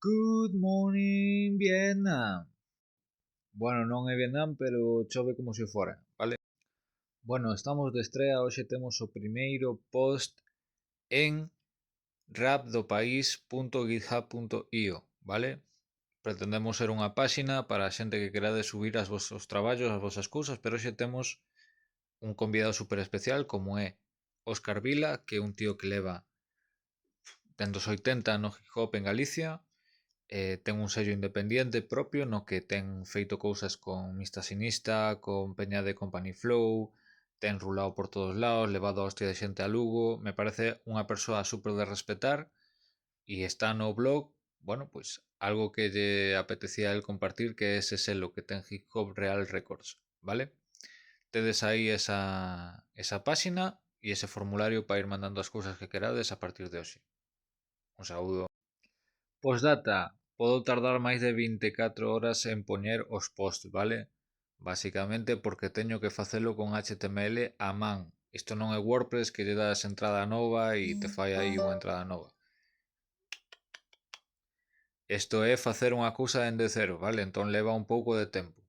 Good morning, Vietnam. Bueno, non é Vietnam, pero chove como se fora, vale? Bueno, estamos de estrea, hoxe temos o primeiro post en rapdopaís.github.io, vale? Pretendemos ser unha páxina para a xente que querade subir os vosos traballos, as vosas cousas, pero hoxe temos un convidado super especial como é Óscar Vila, que é un tío que leva dende os 80 no hip hop en Galicia. Ten un sello independiente propio no que ten feito cousas con Mista Sinista, con Peña de Company Flow, ten rulado por todos lados, levado a hostia de xente a Lugo. Me parece unha persoa super de respetar e está no blog, bueno, pois algo que lle apetecía a él compartir, que é ese selo que ten Hip Hop Real Records, vale? Tedes aí esa páxina e ese formulario para ir mandando as cousas que querades a partir de hoxe. Un saúdo. Postdata, podo tardar máis de 24 horas en poñer os posts, vale? Basicamente porque teño que facelo con HTML a man. Isto non é WordPress que lle das entrada nova e te fai aí unha entrada nova. Isto é facer unha cousa dende cero, vale? Entón leva un pouco de tempo.